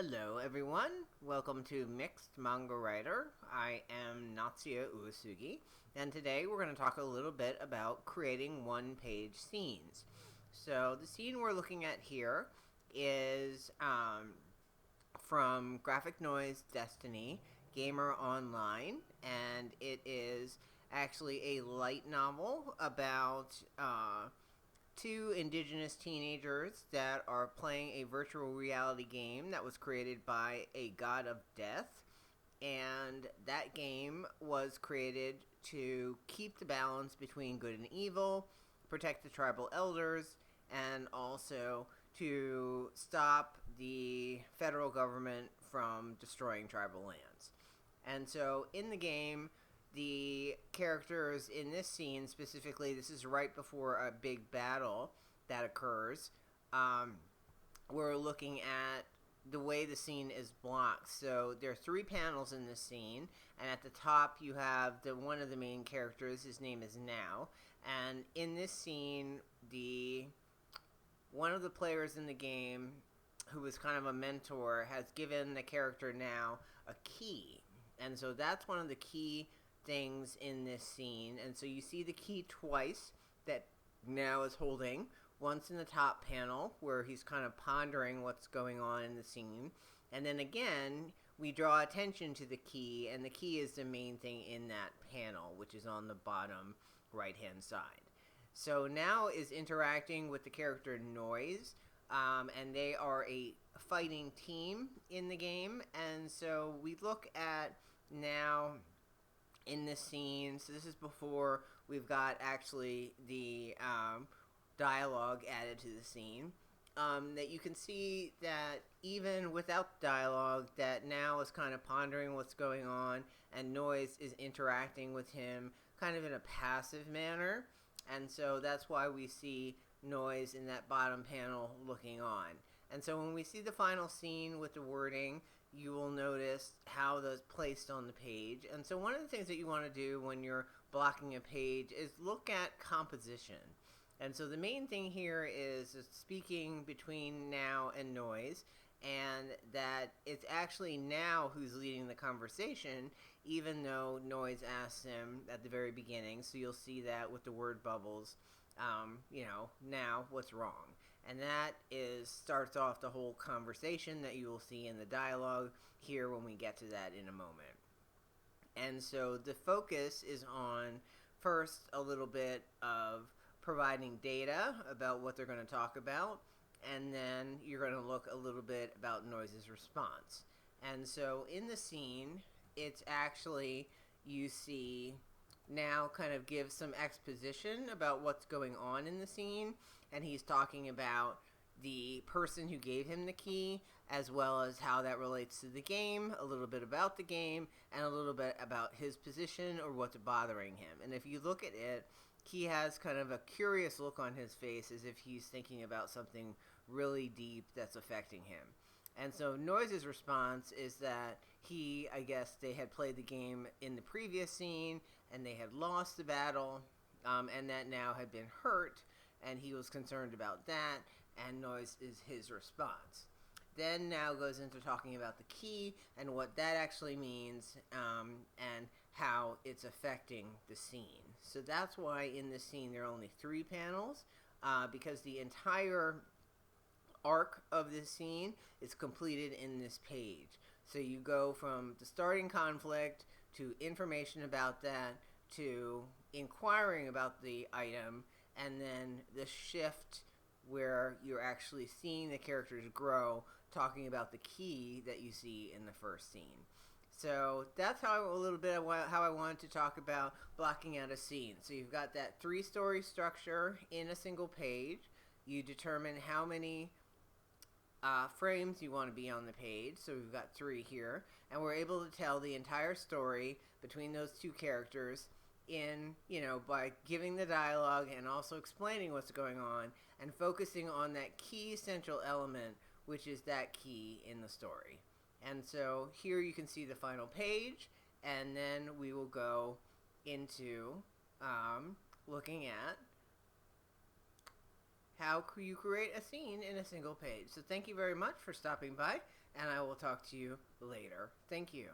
Hello everyone, welcome to Mixed Manga Writer. I am Natsuya Uesugi, and today we're going to talk a little bit about creating one-page scenes. So the scene we're looking at here is from Graphic Noise Destiny, Gamer Online, and it is actually a light novel about two indigenous teenagers that are playing a virtual reality game that was created by a god of death. And that game was created to keep the balance between good and evil, protect the tribal elders, and also to stop the federal government from destroying tribal lands. And so in the game, the characters in this scene specifically, this is right before a big battle that occurs. We're looking at the way the scene is blocked. So there are three panels in this scene, and at the top you have one of the main characters. His name is Now, and in this scene, one of the players in the game, who is kind of a mentor, has given the character Now a key, and so that's one of the key things in this scene. And so you see the key twice that Now is holding, once in the top panel where he's kind of pondering what's going on in the scene, and then again we draw attention to the key, and the key is the main thing in that panel, which is on the bottom right hand side. So Now is interacting with the character Noiz, and they are a fighting team in the game. And so we look at Now in this scene. So this is before we've got actually the dialogue added to the scene. That you can see that even without dialogue, that Now is kind of pondering what's going on, and Noiz is interacting with him kind of in a passive manner. And so that's why we see Noiz in that bottom panel looking on. And so when we see the final scene with the wording, you will notice how that's placed on the page. And so one of the things that you want to do when you're blocking a page is look at composition. And so the main thing here is speaking between Now and Noiz, and that it's actually Now who's leading the conversation, even though Noiz asks him at the very beginning. So you'll see that with the word bubbles, Now, what's wrong? And that starts off the whole conversation that you will see in the dialogue here when we get to that in a moment. And so the focus is on, first, a little bit of providing data about what they're going to talk about, and then you're going to look a little bit about Noiz's response. And so in the scene, it's actually, you see Now kind of gives some exposition about what's going on in the scene, and he's talking about the person who gave him the key, as well as how that relates to the game, a little bit about the game, and a little bit about his position or what's bothering him. And if you look at it, he has kind of a curious look on his face, as if he's thinking about something really deep that's affecting him. And so Noiz's response is that I guess they had played the game in the previous scene, and they had lost the battle, and that Now had been hurt, and he was concerned about that, and Noiz is his response. Then Now goes into talking about the key, and what that actually means, and how it's affecting the scene. So that's why in this scene there are only 3 panels, because the entire arc of this scene is completed in this page. So you go from the starting conflict to information about that to inquiring about the item, and then the shift where you're actually seeing the characters grow, talking about the key that you see in the first scene. So that's a little bit of how I wanted to talk about blocking out a scene. So you've got that 3-story structure in a single page. You determine how many frames you want to be on the page. So we've got 3 here, and we're able to tell the entire story between those 2 characters by giving the dialogue and also explaining what's going on, and focusing on that key central element, which is that key in the story. And so here you can see the final page, and then we will go into looking at how you create a scene in a single page. So thank you very much for stopping by, and I will talk to you later. Thank you.